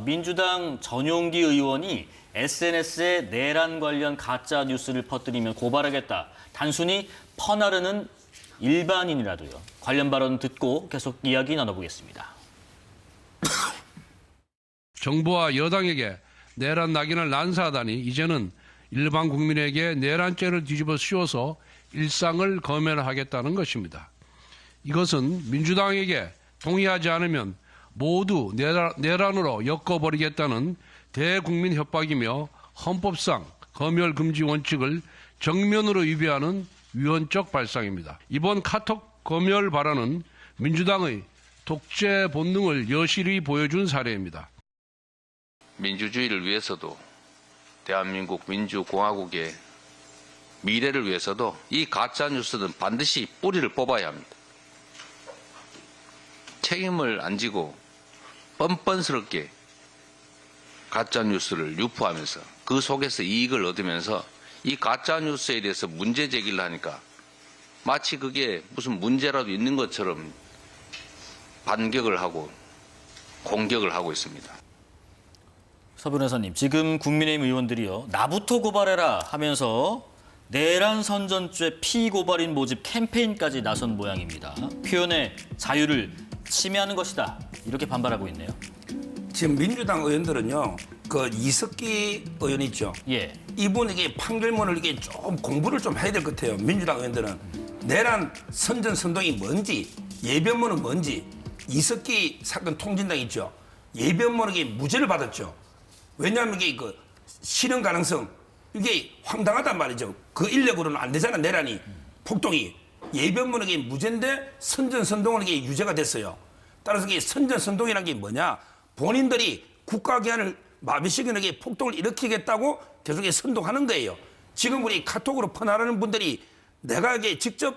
민주당 전용기 의원이 SNS에 내란 관련 가짜 뉴스를 퍼뜨리면 고발하겠다. 단순히 퍼나르는 일반인이라도요. 관련 발언 듣고 계속 이야기 나눠보겠습니다. 정부와 여당에게 내란 낙인을 난사하다니 이제는 일반 국민에게 내란죄를 뒤집어 씌워서 일상을 검열하겠다는 것입니다. 이것은 민주당에게 동의하지 않으면 모두 내란으로 엮어버리겠다는 대국민 협박이며 헌법상 검열 금지 원칙을 정면으로 위배하는 위헌적 발상입니다. 이번 카톡 검열 발언은 민주당의 독재 본능을 여실히 보여준 사례입니다. 민주주의를 위해서도 대한민국 민주공화국의 미래를 위해서도 이 가짜뉴스는 반드시 뿌리를 뽑아야 합니다. 책임을 안 지고 뻔뻔스럽게 가짜뉴스를 유포하면서 그 속에서 이익을 얻으면서 이 가짜뉴스에 대해서 문제 제기를 하니까 마치 그게 무슨 문제라도 있는 것처럼 반격을 하고 공격을 하고 있습니다. 서 변호사님, 지금 국민의힘 의원들이요. 나부터 고발해라 하면서 내란 선전죄 피고발인 모집 캠페인까지 나선 모양입니다. 표현의 자유를 침해하는 것이다. 이렇게 반발하고 있네요. 지금 민주당 의원들은요, 그 이석기 의원 있죠. 예. 이분에게 판결문을 이게 좀 공부를 좀 해야 될 것 같아요. 민주당 의원들은 내란 선전선동이 뭔지, 예변모는 뭔지. 이석기 사건 통진당 있죠. 예변모에게 무죄를 받았죠. 왜냐하면 이게 그 실현 가능성 이게 황당하단 말이죠. 그 인력으로는 안 되잖아. 내란이 폭동이 예변모에게 무죄인데 선전선동에게 유죄가 됐어요. 따라서 이게 선전선동이라는 게 뭐냐? 본인들이 국가기관을 마비시키는 폭동을 일으키겠다고 계속 선동하는 거예요. 지금 우리 카톡으로 퍼나르는 분들이 내가 이게 직접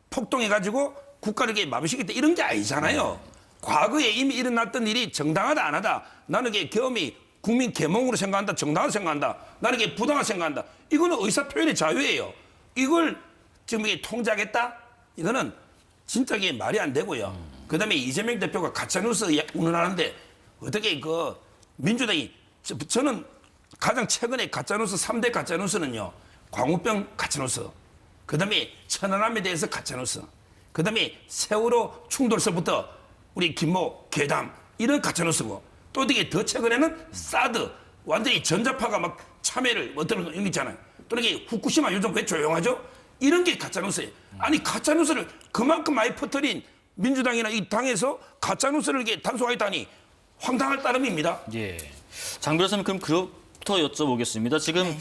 폭동해가지고 국가를 마비시키겠다 이런 게 아니잖아요. 과거에 이미 일어났던 일이 정당하다 안 하다. 나는 이게 경험이 국민 계몽으로 생각한다. 정당하다 생각한다. 나는 이게 부당하다 생각한다. 이거는 의사표현의 자유예요. 이걸 지금 이게 통제하겠다? 이거는 진짜 이게 말이 안 되고요. 그다음에 이재명 대표가 가짜뉴스 운운하는데 어떻게 그 민주당이 저는 가장 최근에 가짜뉴스 3대 가짜뉴스는요. 광우병 가짜뉴스, 그다음에 천안함에 대해서 가짜뉴스, 그다음에 세월호 충돌서부터 우리 김모 괴담 이런 가짜뉴스고 또 되게 더 최근에는 사드 완전히 전자파가 막 참여를 어떤 거 있잖아요. 또 이게 후쿠시마 요즘 왜 조용하죠? 이런 게 가짜뉴스예요. 아니 가짜뉴스를 그만큼 많이 퍼뜨린 민주당이나 이 당에서 가짜뉴스를 이렇게 단속하겠다니 황당할 따름입니다. 예. 장 변호사님, 그럼 그부터 여쭤보겠습니다. 지금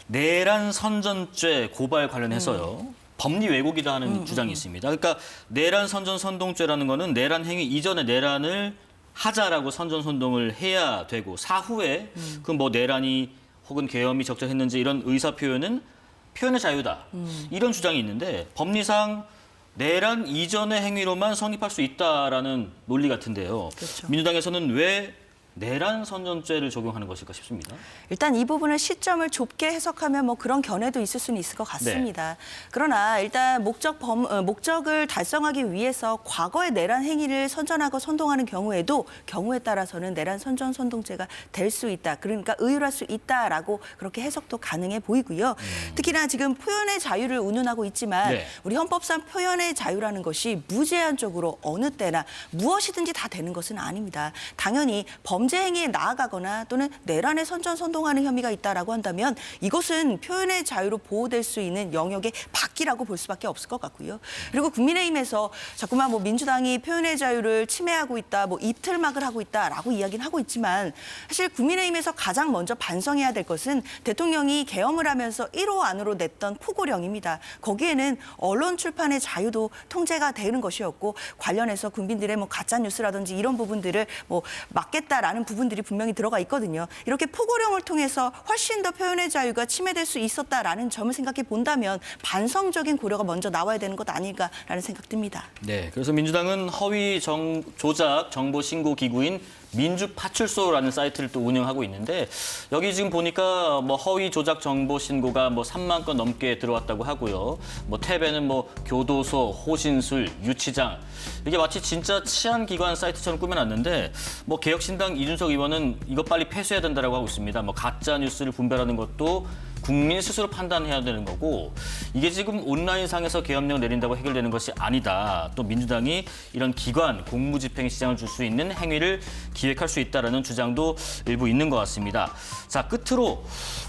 내란 선전죄 고발 관련해서요. 법리 왜곡이다 하는 주장이 있습니다. 그러니까 내란 선전 선동죄라는 거는 내란 행위 이전에 내란을 하자라고 선전 선동을 해야 되고 사후에 그 뭐 내란이 혹은 계엄이 적절했는지 이런 의사 표현은 표현의 자유다. 이런 주장이 있는데 법리상 내란 이전의 행위로만 성립할 수 있다라는 논리 같은데요. 그렇죠. 민주당에서는 왜 내란 선전죄를 적용하는 것일까 싶습니다. 일단 이 부분을 시점을 좁게 해석하면 뭐 그런 견해도 있을 수는 있을 것 같습니다. 그러나 일단 목적을 달성하기 위해서 과거의 내란 행위를 선전하고 선동하는 경우에 따라서는 내란 선전 선동죄가 될 수 있다. 그러니까 의율할 수 있다라고 그렇게 해석도 가능해 보이고요. 특히나 지금 표현의 자유를 운운하고 있지만 우리 헌법상 표현의 자유라는 것이 무제한적으로 어느 때나 무엇이든지 다 되는 것은 아닙니다. 당연히 범죄 행위에 나아가거나 또는 내란에 선전 선동하는 혐의가 있다라고 한다면 이것은 표현의 자유로 보호될 수 있는 영역의 밖이라고 볼 수밖에 없을 것 같고요. 그리고 국민의힘에서 자꾸만 뭐 민주당이 표현의 자유를 침해하고 있다, 뭐 입틀막을 하고 있다라고 이야기는 하고 있지만 사실 국민의힘에서 가장 먼저 반성해야 될 것은 대통령이 계엄을 하면서 1호 안으로 냈던 포고령입니다. 거기에는 언론 출판의 자유도 통제가 되는 것이었고 관련해서 국민들의 뭐 가짜 뉴스라든지 이런 부분들을 뭐 막겠다라는 부분들이 분명히 들어가 있거든요. 이렇게 포고령을 통해서 훨씬 더 표현의 자유가 침해될 수 있었다라는 점을 생각해 본다면 반성적인 고려가 먼저 나와야 되는 것 아닐까라는 생각 듭니다. 네, 그래서 민주당은 허위 조작 정보 신고 기구인 민주파출소라는 사이트를 또 운영하고 있는데 여기 지금 보니까 뭐 허위 조작 정보 신고가 뭐 3만 건 넘게 들어왔다고 하고요. 뭐 탭에는 뭐 교도소, 호신술, 유치장 이게 마치 진짜 치안기관 사이트처럼 꾸며놨는데 뭐 개혁신당 이준석 의원은 이거 빨리 폐쇄해야 된다라고 하고 있습니다. 뭐 가짜 뉴스를 분별하는 것도 국민 스스로 판단해야 되는 거고 이게 지금 온라인상에서 계엄령 내린다고 해결되는 것이 아니다. 또 민주당이 이런 기관, 공무집행에 지장을 줄 수 있는 행위를 기획할 수 있다라는 주장도 일부 있는 것 같습니다. 자, 끝으로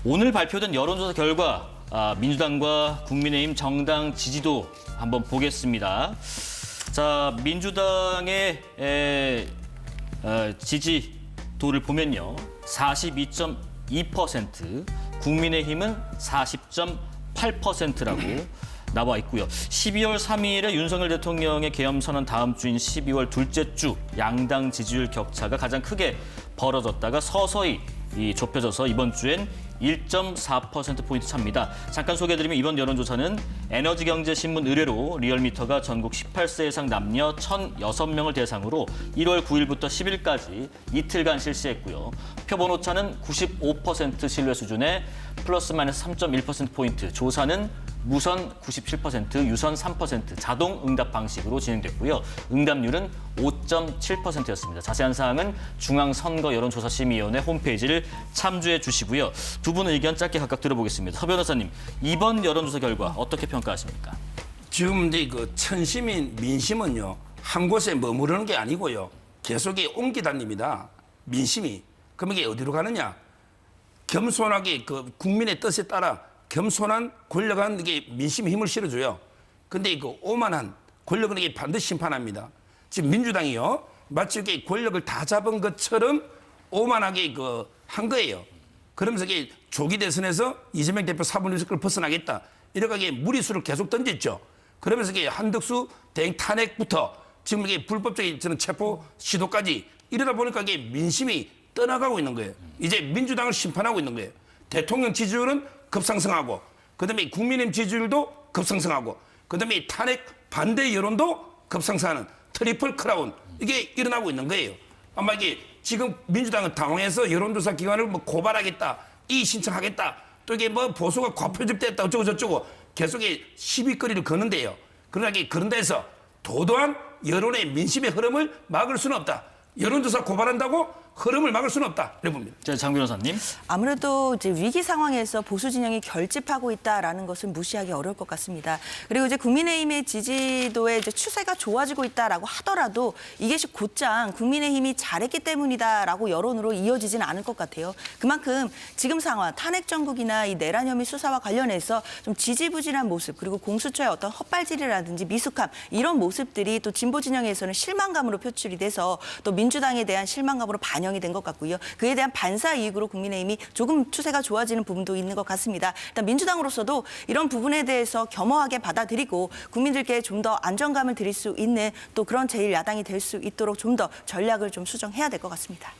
오늘 발표된 여론조사 결과 민주당과 국민의힘 정당 지지도 한번 보겠습니다. 자, 민주당의 지지도를 보면요. 42.2%, 국민의힘은 40.8%라고 나와 있고요. 12월 3일에 윤석열 대통령의 계엄 선언 다음 주인 12월 둘째 주 양당 지지율 격차가 가장 크게 벌어졌다가 서서히 좁혀져서 이번 주엔 1.4%포인트 차입니다. 잠깐 소개해드리면 이번 여론조사는 에너지경제신문 의뢰로 리얼미터가 전국 18세 이상 남녀 1,006명을 대상으로 1월 9일부터 10일까지 이틀간 실시했고요. 표본 오차는 95% 신뢰 수준에 플러스 마이너스 3.1%포인트, 조사는 무선 97%, 유선 3%, 자동 응답 방식으로 진행됐고요. 응답률은 5.7%였습니다. 자세한 사항은 중앙선거여론조사심의위원회 홈페이지를 참조해 주시고요. 두 분의 의견 짧게 각각 들어보겠습니다. 서 변호사님, 이번 여론조사 결과 어떻게 평가하십니까? 지금 이제 그 천시민 민심은요 한 곳에 머무르는 게 아니고요 계속 옮기 다닙니다. 민심이 그럼 이게 어디로 가느냐? 겸손하게 그 국민의 뜻에 따라 겸손한 권력은 이게 민심의 힘을 실어줘요. 근데 그 오만한 권력은 이게 반드시 심판합니다. 지금 민주당이요 마치 이렇게 권력을 다 잡은 것처럼 오만하게 한 거예요. 그러면서 이게 조기 대선에서 이재명 대표 사법리스크를 벗어나겠다. 이렇게 무리수를 계속 던졌죠. 그러면서 이게 한덕수 대행 탄핵부터 지금 이게 불법적인 저는 체포 시도까지 이러다 보니까 이게 민심이 떠나가고 있는 거예요. 이제 민주당을 심판하고 있는 거예요. 대통령 지지율은 급상승하고 그다음에 국민의힘 지지율도 급상승하고 그다음에 탄핵 반대 여론도 급상승하는 트리플 크라운 이게 일어나고 있는 거예요. 아마 이게 지금 민주당은 당황해서 여론조사 기관을 뭐 고발하겠다, 이의 신청하겠다, 또 이게 뭐 보수가 과표집됐다 어쩌고 저쩌고 계속 시비거리를 거는데요. 그러나 그런 데서 도도한 여론의 민심의 흐름을 막을 수는 없다. 여론조사 고발한다고 흐름을 막을 수는 없다. 이래 봅니다. 자, 장 변호사님. 아무래도 이제 위기 상황에서 보수 진영이 결집하고 있다라는 것은 무시하기 어려울 것 같습니다. 그리고 이제 국민의힘의 지지도의 이제 추세가 좋아지고 있다라고 하더라도 이것이 곧장 국민의힘이 잘했기 때문이다라고 여론으로 이어지지는 않을 것 같아요. 그만큼 지금 상황, 탄핵 정국이나 이 내란 혐의 수사와 관련해서 좀 지지부진한 모습, 그리고 공수처의 어떤 헛발질이라든지 미숙함 이런 모습들이 또 진보 진영에서는 실망감으로 표출이 돼서 또 민주당에 대한 실망감으로 반영이 된 것 같고요. 그에 대한 반사 이익으로 국민의힘이 조금 추세가 좋아지는 부분도 있는 것 같습니다. 일단 민주당으로서도 이런 부분에 대해서 겸허하게 받아들이고 국민들께 좀 더 안정감을 드릴 수 있는 또 그런 제1야당이 될 수 있도록 좀 더 전략을 좀 수정해야 될 것 같습니다.